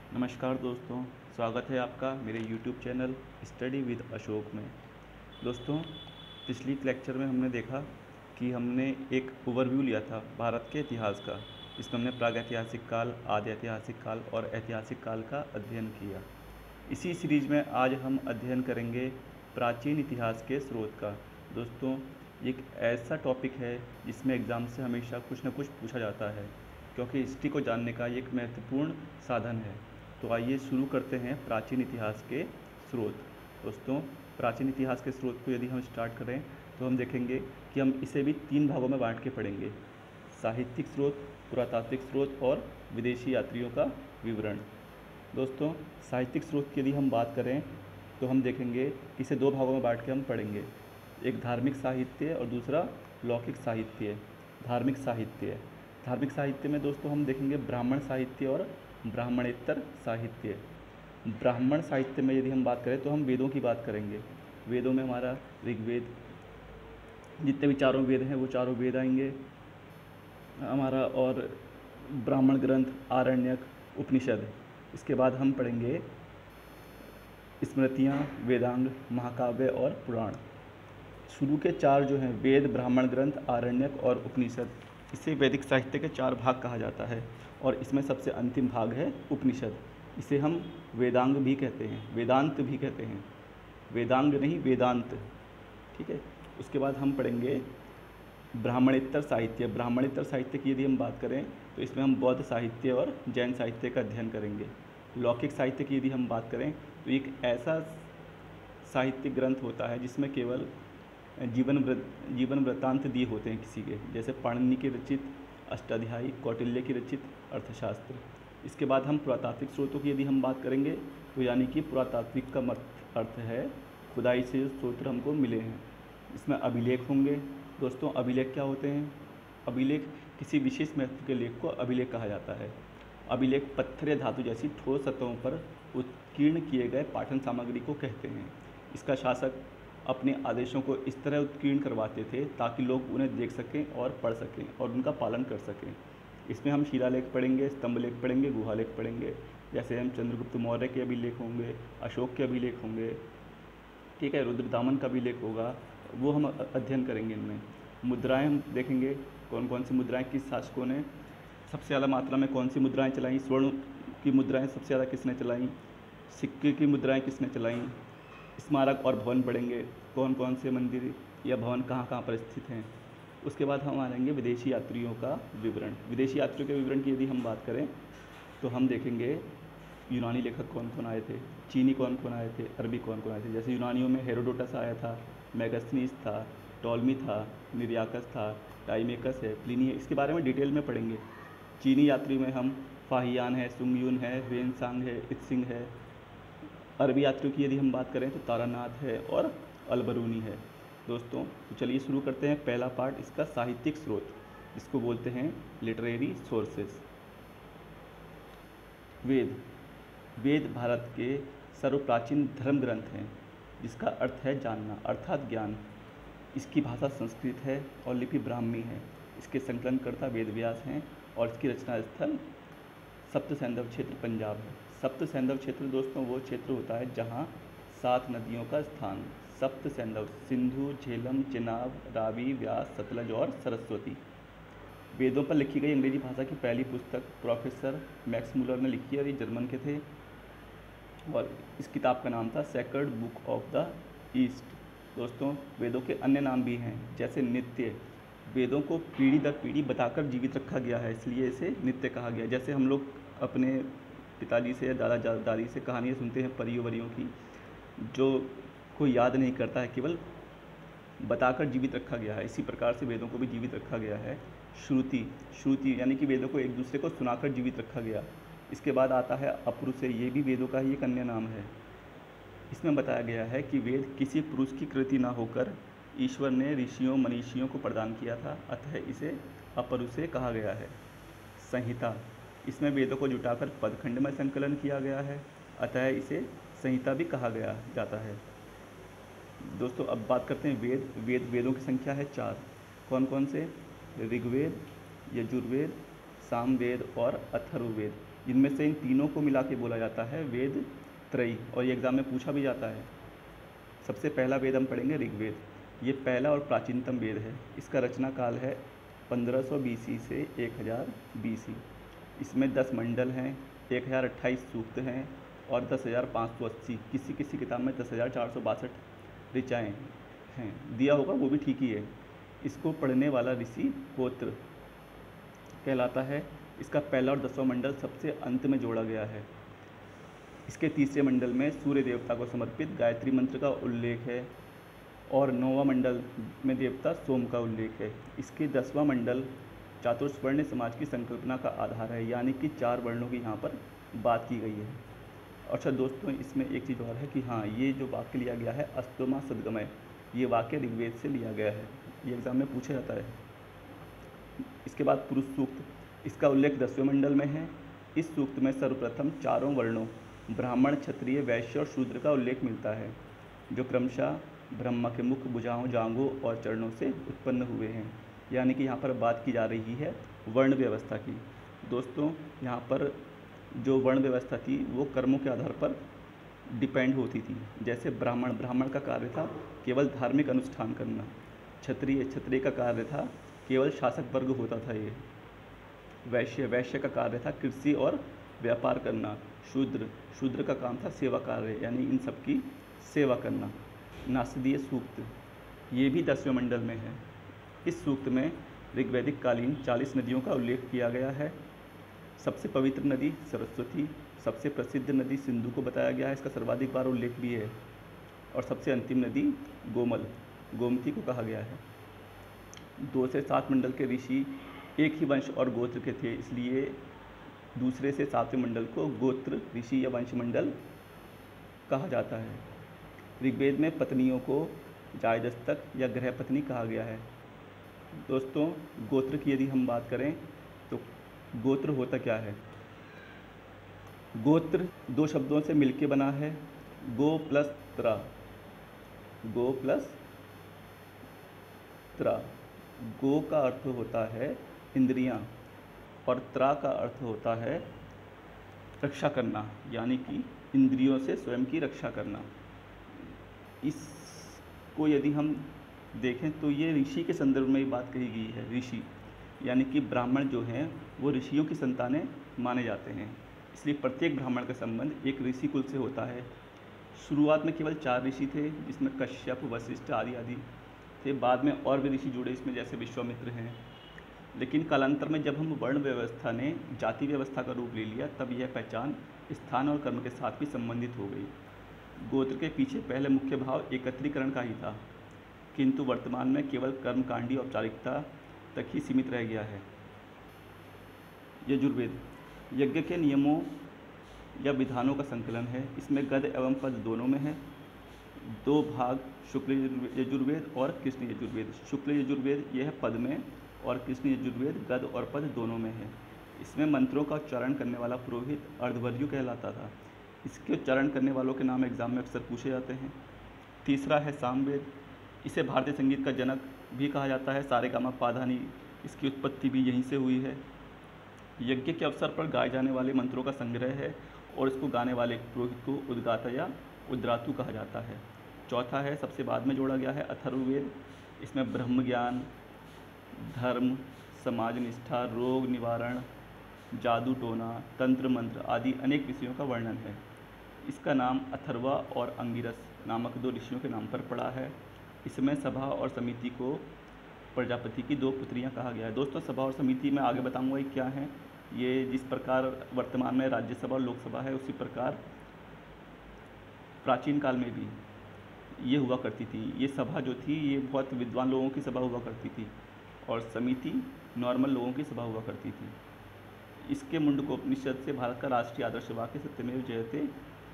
नमस्कार दोस्तों, स्वागत है आपका मेरे YouTube channel study with Ashok में। दोस्तों, पिछली लेक्चर में हमने देखा कि हमने एक ओवरव्यू लिया था भारत के इतिहास का, जिसमें हमने प्रागैतिहासिक काल, आदि ऐतिहासिक काल और ऐतिहासिक काल का अध्ययन किया। इसी सीरीज में आज हम अध्ययन करेंगे प्राचीन इतिहास के स्रोत का। दोस्तों, ये एक ऐसा टॉपिक है जिसमें एग्ज़ाम से हमेशा कुछ न कुछ पूछा जाता है, क्योंकि हिस्ट्री को जानने का ये एक महत्वपूर्ण साधन है। तो आइए शुरू करते हैं प्राचीन इतिहास के स्रोत। दोस्तों, प्राचीन इतिहास के स्रोत को यदि हम स्टार्ट करें तो हम देखेंगे कि हम इसे भी 3 भागों में बांट के पढ़ेंगे: साहित्यिक स्रोत, पुरातात्विक स्रोत और विदेशी यात्रियों का विवरण। दोस्तों, साहित्यिक स्रोत की यदि हम बात करें तो हम देखेंगे कि इसे 2 भागों में बांट के हम पढ़ेंगे। एक धार्मिक साहित्य और दूसरा लौकिक साहित्य। धार्मिक साहित्य में दोस्तों हम देखेंगे ब्राह्मण साहित्य और ब्राह्मणेतर साहित्य। ब्राह्मण साहित्य में यदि हम बात करें तो हम वेदों की बात करेंगे। वेदों में हमारा ऋग्वेद, जितने भी चारों वेद हैं वो चारों वेद आएंगे हमारा, और ब्राह्मण ग्रंथ, आरण्यक, उपनिषद। इसके बाद हम पढ़ेंगे स्मृतियाँ, वेदांग, महाकाव्य और पुराण। शुरू के 4 जो हैं वेद, ब्राह्मण ग्रंथ, आरण्यक और उपनिषद, इसे वैदिक साहित्य के 4 भाग कहा जाता है। और इसमें सबसे अंतिम भाग है उपनिषद। इसे हम वेदांग भी कहते हैं, वेदांत भी कहते हैं, वेदांग नहीं वेदांत, ठीक है। उसके बाद हम पढ़ेंगे ब्राह्मणेतर साहित्य। ब्राह्मणेतर साहित्य की यदि हम बात करें तो इसमें हम बौद्ध साहित्य और जैन साहित्य का अध्ययन करेंगे। लौकिक साहित्य की यदि हम बात करें तो एक ऐसा साहित्य ग्रंथ होता है जिसमें केवल जीवन वृत्तांत दिए होते हैं किसी के, जैसे पाणिनि के रचित अष्टाध्यायी, कौटिल्य की रचित अर्थशास्त्र। इसके बाद हम पुरातात्विक स्रोतों की यदि हम बात करेंगे तो यानी कि पुरातात्विक का अर्थ है खुदाई से जो स्रोत हमको मिले हैं। इसमें अभिलेख होंगे। दोस्तों, अभिलेख क्या होते हैं? अभिलेख किसी विशेष महत्व के लेख को अभिलेख कहा जाता है। अभिलेख पत्थर या धातु जैसी ठोस सतहों पर उत्कीर्ण किए गए पाठन सामग्री को कहते हैं। इसका शासक अपने आदेशों को इस तरह उत्कीर्ण करवाते थे ताकि लोग उन्हें देख सकें और पढ़ सकें और उनका पालन कर सकें। इसमें हम शिलालेख पढ़ेंगे, स्तंभलेख पढ़ेंगे, गुहालेख पढ़ेंगे। जैसे हम चंद्रगुप्त मौर्य के अभिलेख होंगे, अशोक के अभिलेख होंगे, ठीक है, रुद्रदामन का अभिलेख होगा, वो हम अध्ययन करेंगे। इनमें मुद्राएं हम देखेंगे, कौन कौन सी मुद्राएं किस शासकों ने सबसे ज़्यादा मात्रा में कौन सी मुद्राएं चलाई, स्वर्ण की मुद्राएं सबसे ज़्यादा किसने चलाई, सिक्के की मुद्राएं किसने चलाई। स्मारक और भवन पढ़ेंगे, कौन कौन से मंदिर या भवन कहाँ कहाँ पर स्थित हैं। उसके बाद हम आएंगे विदेशी यात्रियों का विवरण। विदेशी यात्रियों के विवरण की यदि हम बात करें तो हम देखेंगे यूनानी लेखक कौन कौन आए थे, चीनी कौन कौन आए थे, अरबी कौन कौन आए थे। जैसे यूनानियों में हेरोडोटस आया था, मैगस्थनीस था, टॉलमी था, निरियाकस था, टाइमेकस है, प्लिनी है। इसके बारे में डिटेल में पढ़ेंगे। चीनी यात्री में हम फाहियान है, सुंगयुन है, ह्वेनसांग है, इत्सिंग है। अरबी यात्रियों की यदि हम बात करें तो तारानाथ है और अलबरूनी है। दोस्तों, तो चलिए शुरू करते हैं पहला पार्ट इसका, साहित्यिक स्रोत, इसको बोलते हैं लिटरेरी सोर्सेस। वेद भारत के सर्वप्राचीन धर्म ग्रंथ हैं, जिसका अर्थ है जानना अर्थात ज्ञान। इसकी भाषा संस्कृत है और लिपि ब्राह्मी है। इसके संकलनकर्ता वेदव्यास हैं और इसकी रचना स्थल सप्त सैंधव क्षेत्र पंजाब है। सप्त सैंधव क्षेत्र दोस्तों वो क्षेत्र होता है जहाँ 7 नदियों का स्थान, सप्त सैंधव, सिंधु, झेलम, चिनाब, रावी, व्यास, सतलज और सरस्वती। वेदों पर लिखी गई अंग्रेजी भाषा की पहली पुस्तक प्रोफेसर मैक्स मुलर ने लिखी है और ये जर्मन के थे, और इस किताब का नाम था sacred book of the east. दोस्तों, वेदों के अन्य नाम भी हैं, जैसे नित्य। वेदों को पीढ़ी दर पीढ़ी बताकर जीवित रखा गया है, इसलिए इसे नित्य कहा गया। जैसे हम लोग अपने पिताजी से या दादा दादी से कहानियाँ सुनते हैं परियों वरियों की, जो कोई याद नहीं करता है, केवल बताकर जीवित रखा गया है। इसी प्रकार से वेदों को भी जीवित रखा गया है। श्रुति यानी कि वेदों को एक दूसरे को सुनाकर जीवित रखा गया। इसके बाद आता है अपरुषे, ये भी वेदों का ही एक अन्य नाम है। इसमें बताया गया है कि वेद किसी पुरुष की कृति ना होकर ईश्वर ने ऋषियों मनीषियों को प्रदान किया था, अतः इसे अपरुषे कहा गया है। संहिता, इसमें वेदों को जुटाकर पदखंड में संकलन किया गया है, अतः इसे संहिता भी कहा गया जाता है। दोस्तों, अब बात करते हैं वेदों की संख्या है 4। कौन कौन से? ऋग्वेद, यजुर्वेद, सामवेद और अथर्ववेद। इनमें से इन तीनों को मिला के बोला जाता है वेद त्रयी, और ये एग्ज़ाम में पूछा भी जाता है। सबसे पहला वेद हम पढ़ेंगे ऋग्वेद। ये पहला और प्राचीनतम वेद है। इसका रचना काल है 1500 BC से 1000 BC। इसमें 10 मंडल हैं, 1028 सूक्त हैं और 10,580, किसी किसी किताब में 10,462 ऋचाएँ हैं। दिया होगा वो भी ठीक ही है। इसको पढ़ने वाला ऋषि होत्र कहलाता है। इसका पहला और 10वां मंडल सबसे अंत में जोड़ा गया है। इसके तीसरे मंडल में सूर्य देवता को समर्पित गायत्री मंत्र का उल्लेख है और 9वां मंडल में देवता सोम का उल्लेख है। इसके 10वां मंडल चातुर्वर्ण समाज की संकल्पना का आधार है, यानी कि 4 वर्णों की यहाँ पर बात की गई है। अच्छा दोस्तों, इसमें एक चीज़ और है कि हाँ, ये जो वाक्य लिया गया है अस्तोमा सद्गमय, ये वाक्य ऋग्वेद से लिया गया है। ये एग्ज़ाम में पूछा जाता है। इसके बाद पुरुष सूक्त, इसका उल्लेख 10वें मंडल में है। इस सूक्त में सर्वप्रथम 4 वर्णों ब्राह्मण, क्षत्रिय, वैश्य और शूद्र का उल्लेख मिलता है, जो क्रमशः ब्रह्मा के मुख, भुजाओं, जांघों और चरणों से उत्पन्न हुए हैं। यानी कि यहाँ पर बात की जा रही है वर्ण व्यवस्था की। दोस्तों, यहाँ पर जो वर्ण व्यवस्था थी वो कर्मों के आधार पर डिपेंड होती थी। जैसे ब्राह्मण का कार्य था केवल धार्मिक अनुष्ठान करना। क्षत्रिय का कार्य था केवल शासक वर्ग होता था ये। वैश्य का कार्य था कृषि और व्यापार करना। शूद्र का काम था सेवा कार्य, यानी इन सब की सेवा करना। नासदीय सूक्त, ये भी 10वें मंडल में है। इस सूक्त में ऋग्वैदिक कालीन 40 नदियों का उल्लेख किया गया है। सबसे पवित्र नदी सरस्वती, सबसे प्रसिद्ध नदी सिंधु को बताया गया है, इसका सर्वाधिक बार उल्लेख भी है। और सबसे अंतिम नदी गोमती को कहा गया है। 2 से 7 मंडल के ऋषि एक ही वंश और गोत्र के थे, इसलिए दूसरे से 7वें मंडल को गोत्र, ऋषि या वंश मंडल कहा जाता है। ऋग्वेद में पत्नियों को जायदस्तक या गृह पत्नी कहा गया है। दोस्तों, गोत्र की यदि हम बात करें तो गोत्र होता क्या है? गोत्र 2 शब्दों से मिलके बना है, गो प्लस त्रा। गो का अर्थ होता है इंद्रियां और त्रा का अर्थ होता है रक्षा करना, यानी कि इंद्रियों से स्वयं की रक्षा करना। इसको यदि हम देखें तो ये ऋषि के संदर्भ में ही बात कही गई है। ऋषि यानी कि ब्राह्मण जो हैं वो ऋषियों की संतानें माने जाते हैं, इसलिए प्रत्येक ब्राह्मण का संबंध एक ऋषि कुल से होता है। शुरुआत में केवल 4 ऋषि थे, जिसमें कश्यप, वशिष्ठ आदि थे। बाद में और भी ऋषि जुड़े, इसमें जैसे विश्वामित्र हैं। लेकिन कालांतर में जब हम वर्ण व्यवस्था ने जाति व्यवस्था का रूप ले लिया, तब यह पहचान स्थान और कर्म के साथ भी संबंधित हो गई। गोत्र के पीछे पहले मुख्य भाव एकत्रीकरण का ही था, किंतु वर्तमान में केवल कर्मकांडी औपचारिकता तक ही सीमित रह गया है। यजुर्वेद यज्ञ के नियमों या विधानों का संकलन है। इसमें गद एवं पद दोनों में है। 2 भाग शुक्ल यजुर्वेद और कृष्ण यजुर्वेद। शुक्ल यजुर्वेद यह है पद में और कृष्ण यजुर्वेद गद और पद दोनों में है। इसमें मंत्रों का उच्चारण करने वाला पुरोहित अर्धवर्यु कहलाता था। इसके उच्चारण करने वालों के नाम एग्जाम में अक्सर पूछे जाते हैं। तीसरा है सामवेद। इसे भारतीय संगीत का जनक भी कहा जाता है। सारेगामा पाधानी, इसकी उत्पत्ति भी यहीं से हुई है। यज्ञ के अवसर पर गाए जाने वाले मंत्रों का संग्रह है और इसको गाने वाले पुरोहित को उद्गाता या उद्रातु कहा जाता है। चौथा है, सबसे बाद में जोड़ा गया है, अथर्ववेद। इसमें ब्रह्म ज्ञान, धर्म, समाज निष्ठा, रोग निवारण, जादू टोना, तंत्र मंत्र आदि अनेक विषयों का वर्णन है। इसका नाम अथर्वा और अंगिरस नामक 2 ऋषियों के नाम पर पड़ा है। इसमें सभा और समिति को प्रजापति की 2 पुत्रियां कहा गया है। दोस्तों, सभा और समिति मैं आगे बताऊंगा ये क्या है। ये जिस प्रकार वर्तमान में राज्यसभा और लोकसभा है, उसी प्रकार प्राचीन काल में भी ये हुआ करती थी। ये सभा जो थी ये बहुत विद्वान लोगों की सभा हुआ करती थी और समिति नॉर्मल लोगों की सभा हुआ करती थी। इसके मुंडकोपनिषद से भारत का राष्ट्रीय आदर्श वाक्य सत्यमेव जयते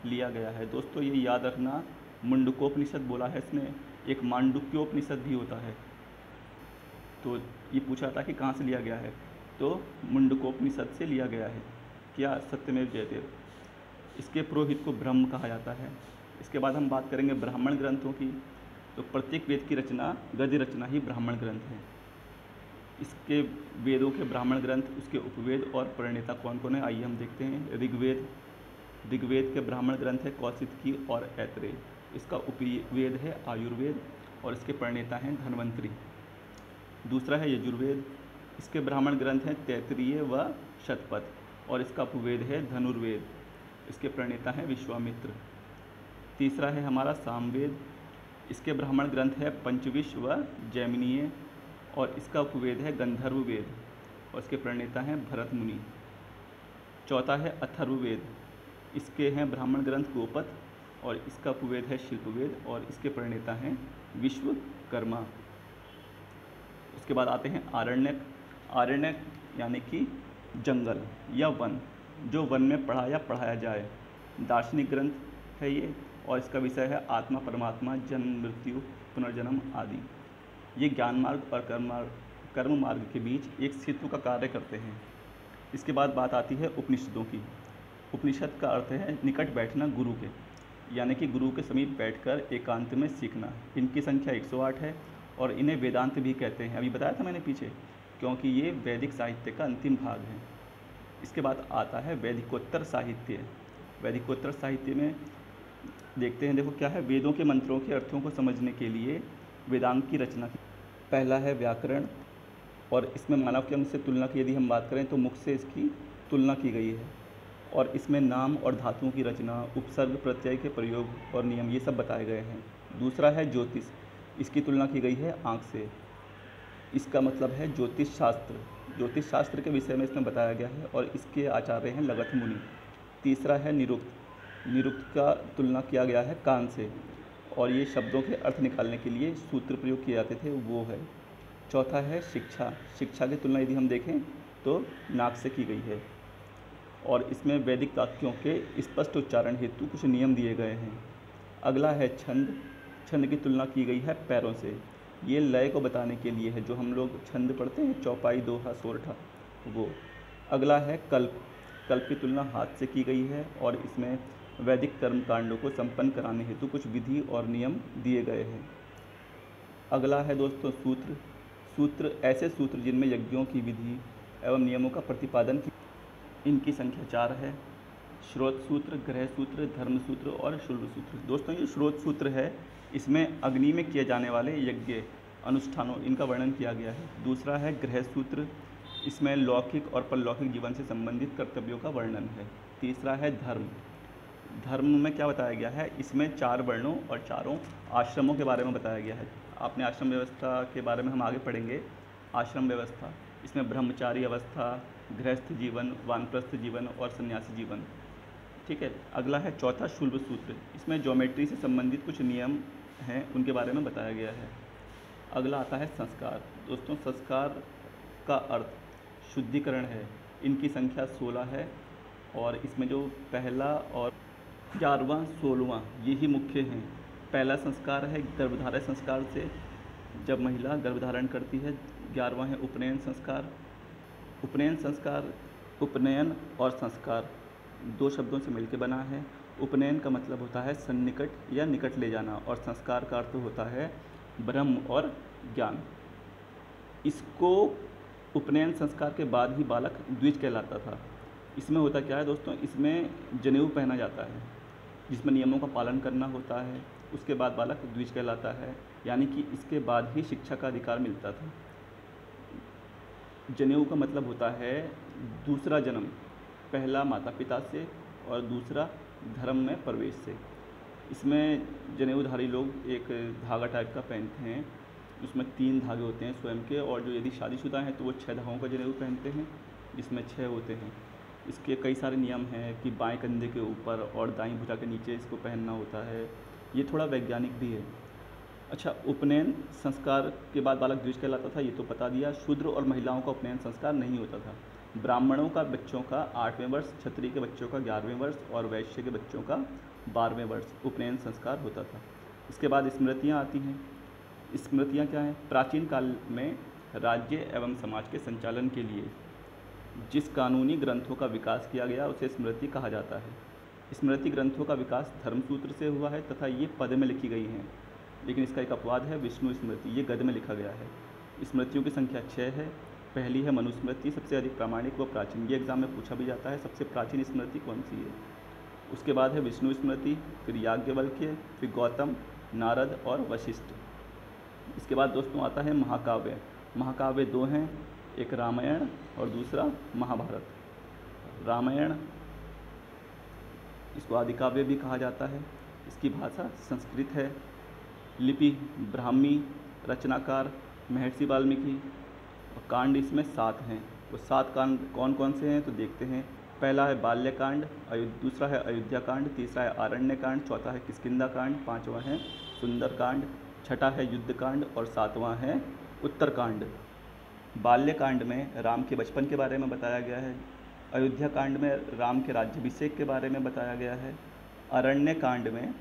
लिया गया है। दोस्तों, ये याद रखना, मुंडकोपनिषद बोला है इसने, एक मांडुक्योपनिषद भी होता है। तो ये पूछा था कि कहाँ से लिया गया है, तो मुंडकोपनिषद से लिया गया है। क्या? सत्यमेव जयते। इसके पुरोहित को ब्रह्म कहा जाता है। इसके बाद हम बात करेंगे ब्राह्मण ग्रंथों की। तो प्रत्येक वेद की रचना, गद्य रचना ही ब्राह्मण ग्रंथ है। इसके वेदों के ब्राह्मण ग्रंथ, उसके उपवेद और प्रणेता कौन कौन है, आइए हम देखते हैं। ऋग्वेद के ब्राह्मण ग्रंथ है कौशिकी और ऐत्रेय। इसका उपवेद है आयुर्वेद और इसके प्रणेता हैं धन्वंतरी। दूसरा है यजुर्वेद, इसके ब्राह्मण ग्रंथ हैं तैत्तिरीय व शतपथ और इसका उपवेद है धनुर्वेद। इसके प्रणेता हैं विश्वामित्र। तीसरा है हमारा सामवेद, इसके ब्राह्मण ग्रंथ है पंचविश व जैमिनीय और इसका उपवेद है गंधर्व वेद और इसके प्रणेता हैं भरत मुनि। चौथा है अथर्ववेद, इसके हैं ब्राह्मण ग्रंथ गोपथ और इसका उपवेद है शिल्पवेद और इसके प्रणेता हैं विश्वकर्मा। उसके बाद आते हैं आरण्यक। आरण्यक यानी कि जंगल या वन, जो वन में पढ़ा या पढ़ाया जाए। दार्शनिक ग्रंथ है ये और इसका विषय है आत्मा परमात्मा, जन्म मृत्यु पुनर्जन्म आदि। ये ज्ञान मार्ग और कर्म मार्ग के बीच एक सेतु का कार्य करते हैं। इसके बाद बात आती है उपनिषदों की। उपनिषद का अर्थ है निकट बैठना गुरु के, यानी कि गुरु के समीप बैठकर एकांत में सीखना। इनकी संख्या 108 है और इन्हें वेदांत भी कहते हैं, अभी बताया था मैंने पीछे, क्योंकि ये वैदिक साहित्य का अंतिम भाग है। इसके बाद आता है वैदिकोत्तर साहित्य। वैदिकोत्तर साहित्य में देखते हैं, देखो क्या है, वेदों के मंत्रों के अर्थों को समझने के लिए वेदांत की रचना की। पहला है व्याकरण और इसमें मानव के अंग से तुलना की यदि हम बात करें तो मुख से इसकी तुलना की गई है और इसमें नाम और धातुओं की रचना, उपसर्ग प्रत्यय के प्रयोग और नियम ये सब बताए गए हैं। दूसरा है ज्योतिष, इसकी तुलना की गई है आँख से, इसका मतलब है ज्योतिष शास्त्र। ज्योतिष शास्त्र के विषय में इसमें बताया गया है और इसके आचार्य हैं लगध मुनि। तीसरा है निरुक्त, निरुक्त का तुलना किया गया है कान से और ये शब्दों के अर्थ निकालने के लिए सूत्र प्रयोग किए जाते थे, वो है। चौथा है शिक्षा, शिक्षा की तुलना यदि हम देखें तो नाक से की गई है और इसमें वैदिक वाक्यों के स्पष्ट उच्चारण हेतु कुछ नियम दिए गए हैं। अगला है छंद, छंद की तुलना की गई है पैरों से, ये लय को बताने के लिए है, जो हम लोग छंद पढ़ते हैं चौपाई, दोहा, सोरठा, वो। अगला है कल्प, कल्प की तुलना हाथ से की गई है और इसमें वैदिक कर्म कांडों को संपन्न कराने हेतु कुछ विधि और नियम दिए गए हैं। अगला है दोस्तों सूत्र, सूत्र ऐसे सूत्र जिनमें यज्ञों की विधि एवं नियमों का प्रतिपादन की, इनकी संख्या 4 है। श्रोत सूत्र, ग्रह सूत्र, धर्म सूत्र और शुल्ब सूत्र। दोस्तों ये श्रोत सूत्र है, इसमें अग्नि में किए जाने वाले यज्ञ अनुष्ठानों इनका वर्णन किया गया है। दूसरा है ग्रह सूत्र, इसमें लौकिक और परलौकिक जीवन से संबंधित कर्तव्यों का वर्णन है। तीसरा है धर्म, धर्म में क्या बताया गया है, इसमें 4 वर्णों और 4 आश्रमों के बारे में बताया गया है। आपने आश्रम व्यवस्था के बारे में हम आगे पढ़ेंगे। आश्रम व्यवस्था, इसमें ब्रह्मचारी अवस्था, गृहस्थ जीवन, वानप्रस्थ जीवन और सन्यासी जीवन, ठीक है। अगला है चौथा शुल्ब सूत्र, इसमें ज्योमेट्री से संबंधित कुछ नियम हैं, उनके बारे में बताया गया है। अगला आता है संस्कार। दोस्तों संस्कार का अर्थ शुद्धिकरण है, इनकी संख्या 16 है और इसमें जो पहला और 11वां 16वां यही मुख्य हैं। पहला संस्कार है गर्भधारण संस्कार से, जब महिला गर्भधारण करती है। 11वां है उपनयन संस्कार। उपनयन संस्कार, उपनयन और संस्कार 2 शब्दों से मिलकर बना है। उपनयन का मतलब होता है सन्निकट या निकट ले जाना और संस्कार का अर्थ होता है ब्रह्म और ज्ञान। इसको उपनयन संस्कार के बाद ही बालक द्विज कहलाता था। इसमें होता क्या है दोस्तों, इसमें जनेऊ पहना जाता है जिसमें नियमों का पालन करना होता है, उसके बाद बालक द्विज कहलाता है, यानी कि इसके बाद ही शिक्षा का अधिकार मिलता था। जनेऊ का मतलब होता है दूसरा जन्म, पहला माता पिता से और दूसरा धर्म में प्रवेश से। इसमें जनेऊधारी लोग एक धागा टाइप का पहनते हैं, उसमें 3 धागे होते हैं स्वयं के, और जो यदि शादीशुदा हैं तो वो 6 धागों का जनेऊ पहनते हैं जिसमें 6 होते हैं। इसके कई सारे नियम हैं कि बाएं कंधे के ऊपर और दाईं भुजा के नीचे इसको पहनना होता है, ये थोड़ा वैज्ञानिक भी है। अच्छा, उपनयन संस्कार के बाद बालक द्विज कहलाता था, ये तो बता दिया। शूद्र और महिलाओं का उपनयन संस्कार नहीं होता था। ब्राह्मणों का बच्चों का 8वें वर्ष, क्षत्रिय के बच्चों का 11वें वर्ष और वैश्य के बच्चों का 12वें वर्ष उपनयन संस्कार होता था। इसके बाद स्मृतियाँ आती हैं। स्मृतियाँ क्या हैं? प्राचीन काल में राज्य एवं समाज के संचालन के लिए जिस कानूनी ग्रंथों का विकास किया गया उसे स्मृति कहा जाता है। स्मृति ग्रंथों का विकास धर्मसूत्र से हुआ है तथा ये पद में लिखी गई हैं, लेकिन इसका एक अपवाद है विष्णु स्मृति, ये गद्य में लिखा गया है। स्मृतियों की संख्या 6 है। पहली है मनुस्मृति, सबसे अधिक प्रामाणिक व प्राचीन, ये एग्जाम में पूछा भी जाता है, सबसे प्राचीन स्मृति कौन सी है। उसके बाद है विष्णु स्मृति, फिर याज्ञवल्क्य, फिर गौतम, नारद और वशिष्ठ। इसके बाद दोस्तों आता है महाकाव्य। महाकाव्य दो हैं, एक रामायण और दूसरा महाभारत। रामायण इसको आदिकाव्य भी कहा जाता है। इसकी भाषा संस्कृत है, लिपि ब्राह्मी, रचनाकार महर्षि वाल्मीकि, और कांड इसमें 7 हैं। वो 7 कांड कौन कौन से हैं तो देखते हैं। पहला है बाल्यकांड, दूसरा है अयोध्या कांड, तीसरा है आरण्य कांड, चौथा है किष्किंधा कांड, पांचवा है सुंदर कांड, छठा है युद्ध कांड और सातवां है उत्तरकांड। बाल्यकांड में राम के बचपन के बारे में बताया गया है। अयोध्या कांड में राम के राज्याभिषेक के बारे में बताया गया है। अरण्य कांड में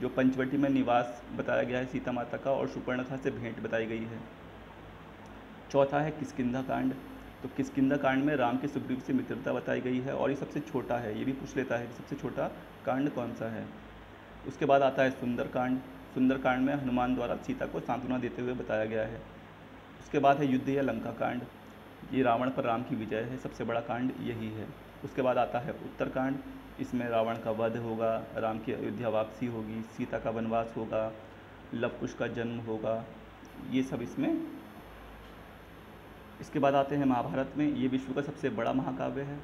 जो पंचवटी में निवास बताया गया है सीता माता का, और सुपर्णखा से भेंट बताई गई है। चौथा है किष्किंधा कांड। तो किष्किंधा कांड में राम के सुग्रीव से मित्रता बताई गई है, और ये सबसे छोटा है, ये भी पूछ लेता है कि सबसे छोटा कांड कौन सा है। उसके बाद आता है सुंदरकांड। सुंदरकांड में हनुमान द्वारा सीता को सांत्वना देते हुए बताया गया है। उसके बाद है युद्ध या लंका कांड, ये रावण पर राम की विजय है, सबसे बड़ा कांड यही है। उसके बाद आता है उत्तरकांड, इसमें रावण का वध होगा, राम की अयोध्या वापसी होगी, सीता का वनवास होगा, लव कुश का जन्म होगा, ये सब इसमें। इसके बाद आते हैं महाभारत में, ये विश्व का सबसे बड़ा महाकाव्य है।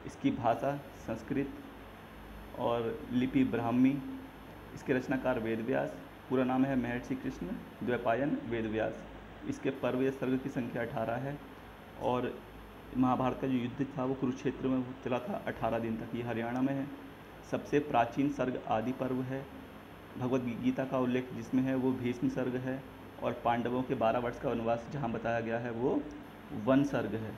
इसकी भाषा संस्कृत और लिपि ब्राह्मी। इसके रचनाकार वेदव्यास, पूरा नाम है महर्षि कृष्ण द्वैपायन वेदव्यास। इसके पर्व या सर्ग की संख्या 18 है, और महाभारत का जो युद्ध था वो कुरुक्षेत्र में चला था 18 दिन तक। ये हरियाणा में है। सबसे प्राचीन सर्ग आदि पर्व है। भगवद गीता का उल्लेख जिसमें है वो भीष्म सर्ग है, और पांडवों के 12 वर्ष का वनवास जहाँ बताया गया है वो वन सर्ग है।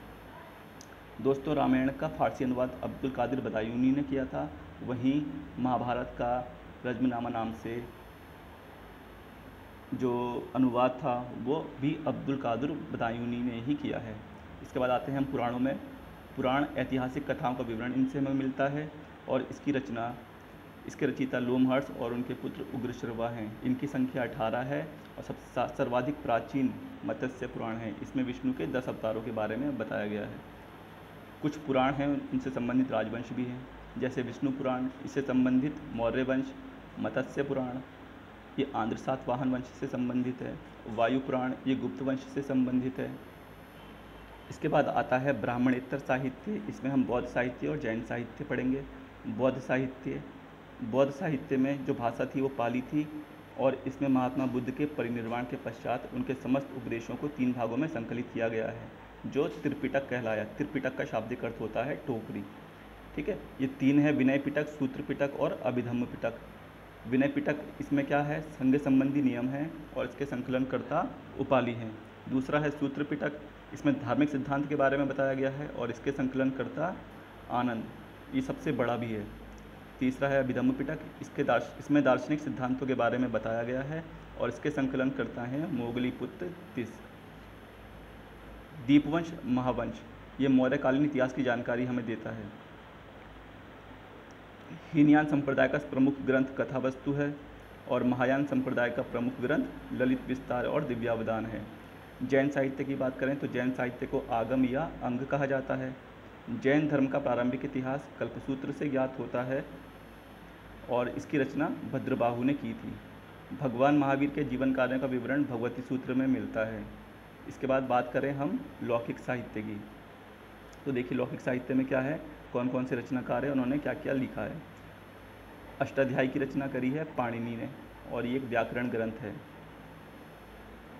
दोस्तों रामायण का फारसी अनुवाद अब्दुल कादिर बदायूनी ने किया था, वहीं महाभारत का रज्मनामा नाम से जो अनुवाद था वो भी अब्दुल कादिर बदायूनी ने ही किया है। इसके बाद आते हैं हम पुराणों में। पुराण ऐतिहासिक कथाओं का विवरण इनसे हमें मिलता है, और इसकी रचना इसके रचयिता लोमहर्ष और उनके पुत्र उग्रश्रवा हैं। इनकी संख्या 18 है, और सब सर्वाधिक प्राचीन मत्स्य पुराण है। इसमें विष्णु के 10 अवतारों के बारे में बताया गया है। कुछ पुराण हैं उनसे संबंधित राजवंश भी हैं, जैसे विष्णु पुराण, इससे संबंधित मौर्य वंश, मत्स्य पुराण ये आंध्र सातवाहन वंश से संबंधित है, वायु पुराण ये गुप्त वंश से संबंधित है। इसके बाद आता है ब्राह्मणेतर साहित्य, इसमें हम बौद्ध साहित्य और जैन साहित्य पढ़ेंगे। बौद्ध साहित्य में जो भाषा थी वो पाली थी, और इसमें महात्मा बुद्ध के परिनिर्वाण के पश्चात उनके समस्त उपदेशों को 3 भागों में संकलित किया गया है, जो त्रिपिटक कहलाया। त्रिपिटक का शाब्दिक अर्थ होता है टोकरी, ठीक है। ये 3 है, विनय पिटक, सूत्र पिटक और अभिधम्म पिटक। विनय पिटक इसमें क्या है, संघ संबंधी नियम है, और इसके संकलनकर्ता उपाली हैं। दूसरा है सूत्र पिटक, इसमें धार्मिक सिद्धांत के बारे में बताया गया है, और इसके संकलनकर्ता आनंद, ये सबसे बड़ा भी है। तीसरा है अभिधम्म पिटक, इसमें दार्शनिक सिद्धांतों के बारे में बताया गया है, और इसके संकलनकर्ता हैं मोगलीपुत्र तिस। दीपवंश महावंश ये मौर्यकालीन इतिहास की जानकारी हमें देता है। हीनयान संप्रदाय का प्रमुख ग्रंथ कथावस्तु है, और महायान संप्रदाय का प्रमुख ग्रंथ ललित विस्तार और दिव्यावदान है। जैन साहित्य की बात करें तो जैन साहित्य को आगम या अंग कहा जाता है। जैन धर्म का प्रारंभिक इतिहास कल्पसूत्र से ज्ञात होता है, और इसकी रचना भद्रबाहु ने की थी। भगवान महावीर के जीवन कार्यों का विवरण भगवती सूत्र में मिलता है। इसके बाद बात करें हम लौकिक साहित्य की, तो देखिए लौकिक साहित्य में क्या है, कौन कौन से रचनाकार हैं, उन्होंने क्या क्या लिखा है। अष्टाध्यायी की रचना करी है पाणिनि ने, और ये एक व्याकरण ग्रंथ है,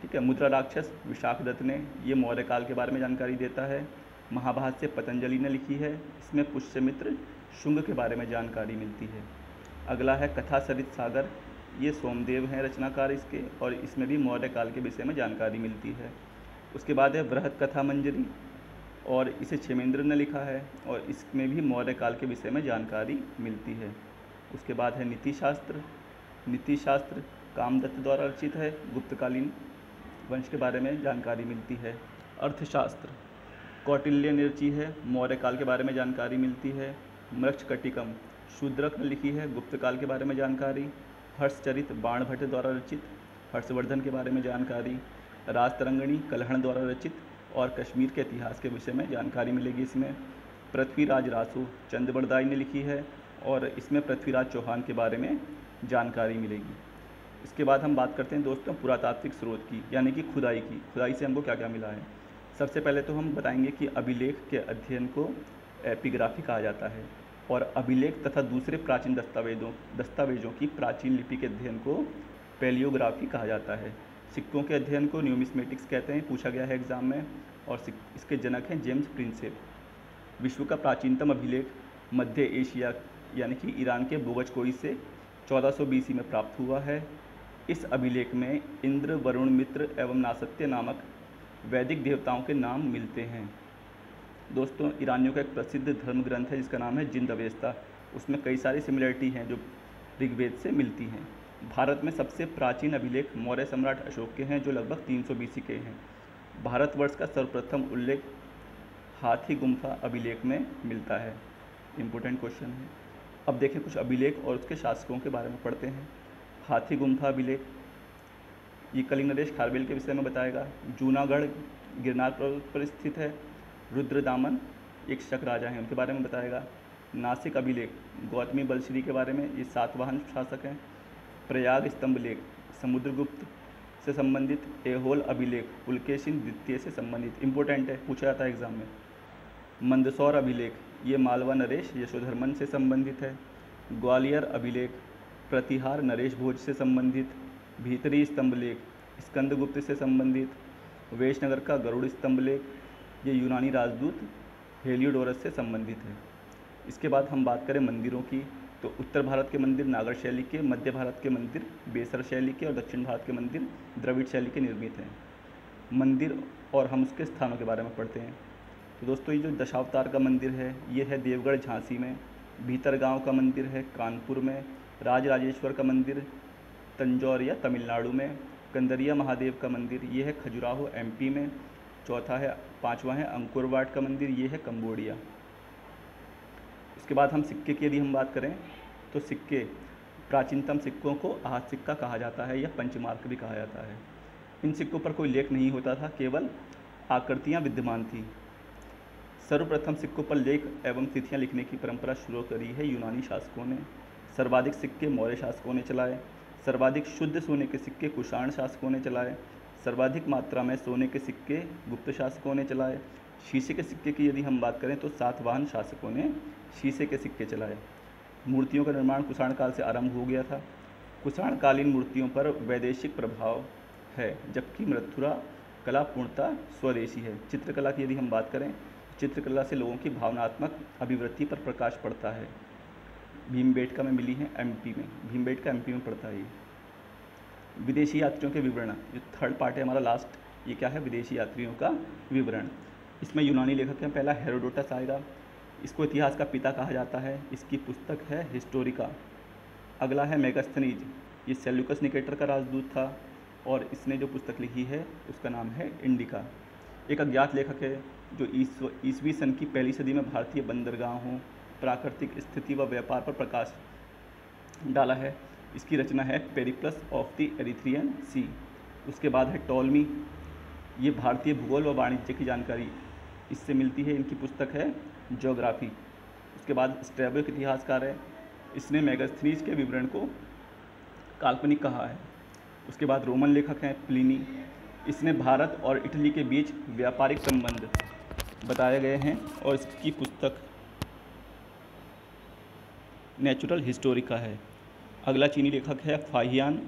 ठीक है। मुद्रा राक्षस विशाखदत्त ने, ये मौर्य काल के बारे में जानकारी देता है। महाभाष्य पतंजलि ने लिखी है, इसमें पुष्यमित्र शुंग के बारे में जानकारी मिलती है। अगला है कथा सरित सागर, ये सोमदेव हैं रचनाकार इसके, और इसमें भी मौर्य काल के विषय में जानकारी मिलती है। उसके बाद है बृहत कथा मंजरी, और इसे क्षेमेंद्र ने लिखा है, और इसमें भी मौर्य काल के विषय में जानकारी मिलती है। उसके बाद है नीतिशास्त्र। नीतिशास्त्र कामदत्त द्वारा रचित है, गुप्तकालीन वंश के बारे में जानकारी मिलती है। अर्थशास्त्र कौटिल्य ने रची है, मौर्य काल के बारे में जानकारी मिलती है। मृक्षकटिकम शूद्रक ने लिखी है, गुप्त काल के बारे में जानकारी। हर्षचरित बाणभट्ट द्वारा रचित, हर्षवर्धन के बारे में जानकारी। राज तरंगिणी कल्हण द्वारा रचित और कश्मीर के इतिहास के विषय में जानकारी मिलेगी इसमें। पृथ्वीराज रासो चंद ने लिखी है और इसमें पृथ्वीराज चौहान के बारे में जानकारी मिलेगी। इसके बाद हम बात करते हैं दोस्तों पुरातात्विक स्रोत की, यानी कि खुदाई से हमको क्या क्या मिला है। सबसे पहले तो हम बताएंगे कि अभिलेख के अध्ययन को एपिग्राफी कहा जाता है और अभिलेख तथा दूसरे प्राचीन दस्तावेजों की प्राचीन लिपि के अध्ययन को पैलियोग्राफी कहा जाता है। सिक्कों के अध्ययन को न्यूमिस्मेटिक्स कहते हैं, पूछा गया है एग्जाम में, और इसके जनक हैं जेम्स प्रिंसेप। विश्व का प्राचीनतम अभिलेख मध्य एशिया यानी कि ईरान के बोगचकोई से 1400 BC में प्राप्त हुआ है। इस अभिलेख में इंद्र, वरुण, मित्र एवं नासत्य नामक वैदिक देवताओं के नाम मिलते हैं। दोस्तों ईरानियों का एक प्रसिद्ध धर्म ग्रंथ है जिसका नाम है जिंद अवेस्ता। उसमें कई सारी सिमिलरिटी हैं जो ऋग्वेद से मिलती हैं। भारत में सबसे प्राचीन अभिलेख मौर्य सम्राट अशोक के हैं जो लगभग 300 BC के हैं। भारतवर्ष का सर्वप्रथम उल्लेख हाथी गुम्फा अभिलेख में मिलता है। इम्पोर्टेंट क्वेश्चन है। अब देखें कुछ अभिलेख और उसके शासकों के बारे में पढ़ते हैं। हाथी गुम्फा अभिलेख ये कलिंग नरेश खारवेल के विषय में बताएगा। जूनागढ़ गिरनार पर स्थित है। रुद्रदामन एक शक राजा हैं, उनके बारे में बताएगा। नासिक अभिलेख गौतमी बलश्री के बारे में, ये सातवाहन शासक हैं। प्रयाग स्तंभलेख समुद्रगुप्त से संबंधित। एहोल अभिलेख पुलकेशिन द्वितीय से संबंधित, इम्पोर्टेंट है, पूछा जाता है एग्जाम में। मंदसौर अभिलेख ये मालवा नरेश यशोधर्मन से संबंधित है। ग्वालियर अभिलेख प्रतिहार नरेश भोज से संबंधित। भीतरी स्तंभलेख स्कंदगुप्त से संबंधित। वेशनगर का गरुड़ स्तंभलेख ये यूनानी राजदूत हेलियोडोरस से संबंधित है। इसके बाद हम बात करें मंदिरों की, तो उत्तर भारत के मंदिर नागर शैली के, मध्य भारत के मंदिर बेसर शैली के और दक्षिण भारत के मंदिर द्रविड़ शैली के निर्मित हैं। मंदिर और हम उसके स्थानों के बारे में पढ़ते हैं। तो दोस्तों ये जो दशावतार का मंदिर है ये है देवगढ़ झांसी में। भीतरगांव का मंदिर है कानपुर में। राजराजेश्वर का मंदिर तंजौर या तमिलनाडु में। कंदरिया महादेव का मंदिर ये है खजुराहो MP में। पाँचवा है अंकुरवाट का मंदिर, ये है कंबोडिया। इसके बाद हम सिक्के की यदि हम बात करें तो सिक्के प्राचीनतम सिक्कों को आहत सिक्का कहा जाता है या पंचमार्क भी कहा जाता है। इन सिक्कों पर कोई लेख नहीं होता था, केवल आकृतियाँ विद्यमान थी। सर्वप्रथम सिक्कों पर लेख एवं तिथियाँ लिखने की परंपरा शुरू करी है यूनानी शासकों ने। सर्वाधिक सिक्के मौर्य शासकों ने चलाए। सर्वाधिक शुद्ध सोने के सिक्के कुषाण शासकों ने चलाए। सर्वाधिक मात्रा में सोने के सिक्के गुप्त शासकों ने चलाए। शीशे के सिक्के की यदि हम बात करें तो सातवाहन शासकों ने शीशे के सिक्के चलाए। मूर्तियों का निर्माण कुषाण काल से आरंभ हो गया था। कुषाणकालीन मूर्तियों पर वैदेशिक प्रभाव है, जबकि मथुरा कला पूर्णतः स्वदेशी है। चित्रकला की यदि हम बात करें, चित्रकला से लोगों की भावनात्मक अभिवृत्ति पर प्रकाश पड़ता है। भीमबेटका में मिली है MP में, भीमबेटका MP में पड़ता है ये। विदेशी यात्रियों के विवरण, जो थर्ड पार्ट है हमारा लास्ट, ये क्या है, विदेशी यात्रियों का विवरण। इसमें यूनानी लेखक हैं, पहला हेरोडोटस आएगा। इसको इतिहास का पिता कहा जाता है। इसकी पुस्तक है हिस्टोरिका। अगला है मेगास्थनीज, ये सेल्यूकस निकेटर का राजदूत था और इसने जो पुस्तक लिखी है उसका नाम है इंडिका। एक अज्ञात लेखक है जो ईसवी सन की पहली सदी में भारतीय बंदरगाहों, प्राकृतिक स्थिति व व्यापार पर प्रकाश डाला है। इसकी रचना है पेरिप्लस ऑफ द एरिथ्रियन सी। उसके बाद है टॉलमी, ये भारतीय भूगोल व वाणिज्य की जानकारी इससे मिलती है, इनकी पुस्तक है ज्योग्राफी। उसके बाद स्ट्रैबो एक इतिहासकार है, इसने मेगास्थनीज के विवरण को काल्पनिक कहा है। उसके बाद रोमन लेखक हैं प्लिनी, इसने भारत और इटली के बीच व्यापारिक संबंध बताए गए हैं और इसकी पुस्तक नेचुरल हिस्टोरिका है। अगला चीनी लेखक है फाहियान,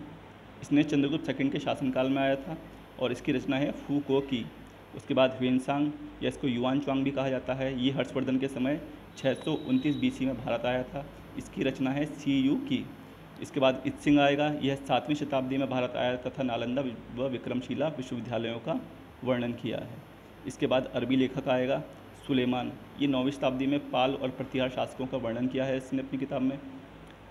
इसने चंद्रगुप्त सेकंड के शासनकाल में आया था और इसकी रचना है फूको की। उसके बाद ह्वेनसांग या इसको युआन च्वांग भी कहा जाता है, ये हर्षवर्धन के समय 629 BC में भारत आया था। इसकी रचना है CU की। इसके बाद इत्सिंग आएगा, यह 7वीं शताब्दी में भारत आया तथा नालंदा व विक्रमशिला विश्वविद्यालयों का वर्णन किया है। इसके बाद अरबी लेखक आएगा सुलेमान, ये 9वीं शताब्दी में पाल और प्रतिहार शासकों का वर्णन किया है इसने अपनी किताब में।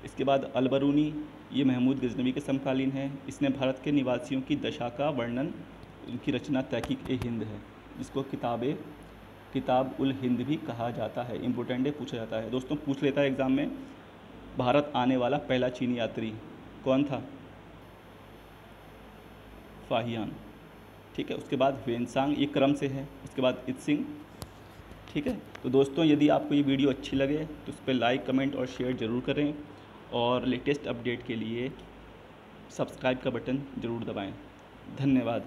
इसके बाद अलबरूनी, ये महमूद गजनवी के समकालीन है, इसने भारत के निवासियों की दशा का वर्णन, उनकी रचना तहकीक-ए-हिंद है, जिसको किताब उल हिंद भी कहा जाता है। इम्पोर्टेंट है, पूछा जाता है। दोस्तों पूछ लेता है एग्ज़ाम में, भारत आने वाला पहला चीनी यात्री कौन था? फाहियान। ठीक है। उसके बाद ह्वेनसांग, ये क्रम से है। उसके बाद इत्सिंग, ठीक है। तो दोस्तों यदि आपको ये वीडियो अच्छी लगे तो उस पर लाइक, कमेंट और शेयर ज़रूर करें, और लेटेस्ट अपडेट के लिए सब्सक्राइब का बटन ज़रूर दबाएं। धन्यवाद।